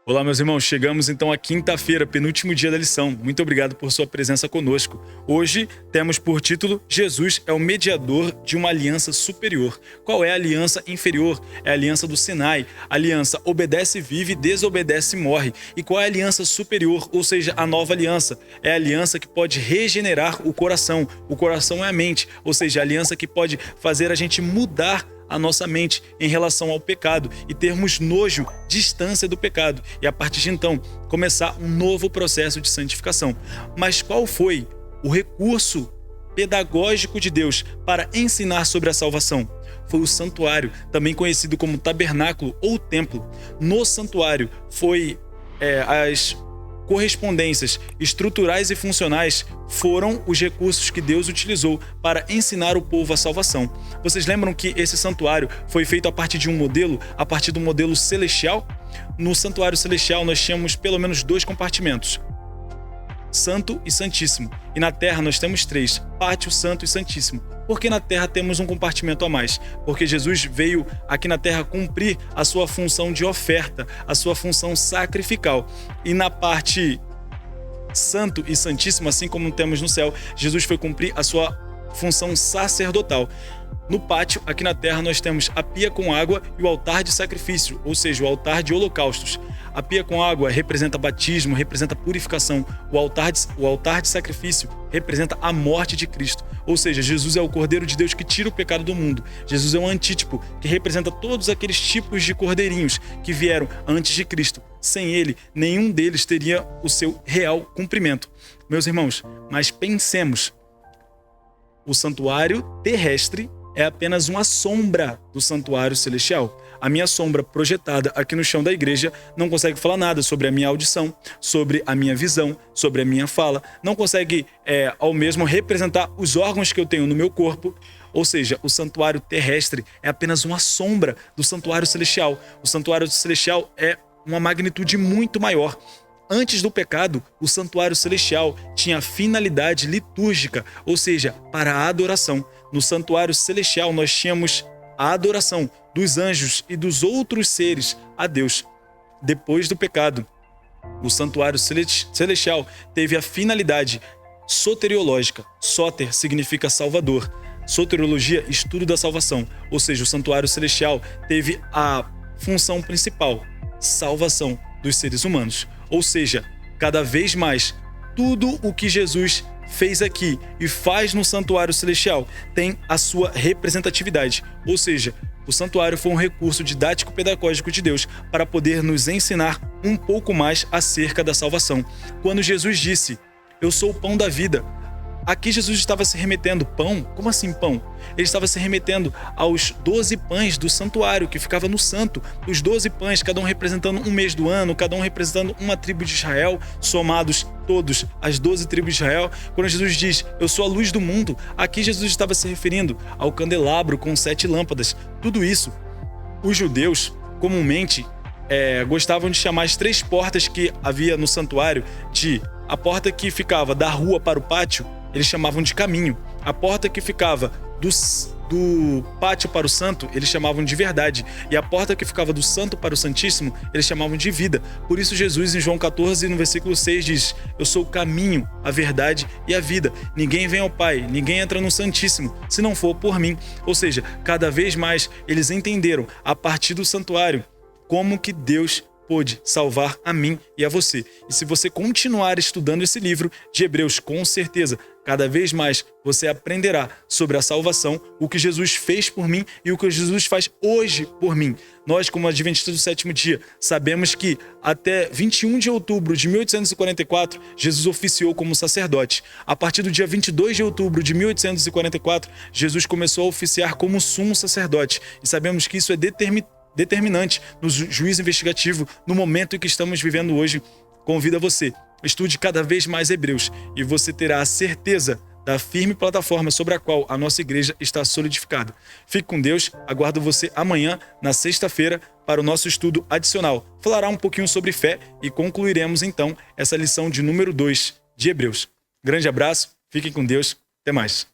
Olá, meus irmãos, chegamos então à quinta-feira, penúltimo dia da lição. Muito obrigado por sua presença conosco. Hoje temos por título: Jesus é o mediador de uma aliança superior. Qual é a aliança inferior? É a aliança do Sinai. A aliança obedece, vive, desobedece, morre. E qual é a aliança superior? Ou seja, a nova aliança. É a aliança que pode regenerar o coração. O coração é a mente, ou seja, a aliança que pode fazer a gente mudar a nossa mente em relação ao pecado e termos nojo, distância do pecado e a partir de então começar um novo processo de santificação. Mas qual foi o recurso pedagógico de Deus para ensinar sobre a salvação? Foi o santuário, também conhecido como tabernáculo ou templo. No santuário foi as correspondências estruturais e funcionais foram os recursos que Deus utilizou para ensinar o povo a salvação. Vocês lembram que esse santuário foi feito a partir de um modelo, a partir do modelo celestial? No santuário celestial nós tínhamos pelo menos 2 compartimentos: Santo e Santíssimo. E na terra nós temos 3: Pátio, Santo e Santíssimo. Por que na terra temos um compartimento a mais? Porque Jesus veio aqui na terra cumprir a sua função de oferta, a sua função sacrificial. E na parte Santo e Santíssimo, assim como temos no céu, Jesus foi cumprir a sua função sacerdotal. No pátio, aqui na terra, nós temos a pia com água e o altar de sacrifício, ou seja, o altar de holocaustos. A pia com água representa batismo, representa purificação. O altar de sacrifício representa a morte de Cristo. Ou seja, Jesus é o Cordeiro de Deus que tira o pecado do mundo. Jesus é um antítipo que representa todos aqueles tipos de cordeirinhos que vieram antes de Cristo. Sem ele, nenhum deles teria o seu real cumprimento. Meus irmãos, mas pensemos, o santuário terrestre é apenas uma sombra do santuário celestial. A minha sombra projetada aqui no chão da igreja não consegue falar nada sobre a minha audição, sobre a minha visão, sobre a minha fala, não consegue ao mesmo representar os órgãos que eu tenho no meu corpo. Ou seja, o santuário terrestre é apenas uma sombra do santuário celestial. O santuário celestial é uma magnitude muito maior. Antes do pecado, o santuário celestial tinha finalidade litúrgica, ou seja, para a adoração. No santuário celestial nós tínhamos a adoração dos anjos e dos outros seres a Deus. Depois do pecado, o santuário celestial teve a finalidade soteriológica. Soter significa salvador. Soteriologia, estudo da salvação. Ou seja, o santuário celestial teve a função principal: salvação dos seres humanos. Ou seja, cada vez mais, tudo o que Jesus fez aqui e faz no santuário celestial tem a sua representatividade. Ou seja, o santuário foi um recurso didático-pedagógico de Deus para poder nos ensinar um pouco mais acerca da salvação. Quando Jesus disse: "Eu sou o pão da vida", aqui Jesus estava se remetendo. Pão? Como assim pão? Ele estava se remetendo aos 12 pães do santuário que ficava no santo. Os 12 pães, cada um representando um mês do ano, cada um representando uma tribo de Israel, somados todos as 12 tribos de Israel. Quando Jesus diz: "Eu sou a luz do mundo", aqui Jesus estava se referindo ao candelabro com 7 lâmpadas. Tudo isso, os judeus comumente gostavam de chamar as 3 portas que havia no santuário de: a porta que ficava da rua para o pátio, eles chamavam de caminho. A porta que ficava do pátio para o santo, eles chamavam de verdade. E a porta que ficava do santo para o santíssimo, eles chamavam de vida. Por isso Jesus, em João 14, no versículo 6, diz: "Eu sou o caminho, a verdade e a vida. Ninguém vem ao Pai, ninguém entra no santíssimo, se não for por mim." Ou seja, cada vez mais eles entenderam, a partir do santuário, como que Deus pôde salvar a mim e a você. E se você continuar estudando esse livro de Hebreus, com certeza, cada vez mais você aprenderá sobre a salvação, o que Jesus fez por mim e o que Jesus faz hoje por mim. Nós, como adventistas do sétimo dia, sabemos que até 21 de outubro de 1844, Jesus oficiou como sacerdote. A partir do dia 22 de outubro de 1844, Jesus começou a oficiar como sumo sacerdote. E sabemos que isso é determinante no juízo investigativo, no momento em que estamos vivendo hoje. Convido a você: estude cada vez mais Hebreus e você terá a certeza da firme plataforma sobre a qual a nossa igreja está solidificada. Fique com Deus, aguardo você amanhã, na sexta-feira, para o nosso estudo adicional. Falará um pouquinho sobre fé e concluiremos então essa lição de número 2 de Hebreus. Grande abraço, fiquem com Deus, até mais.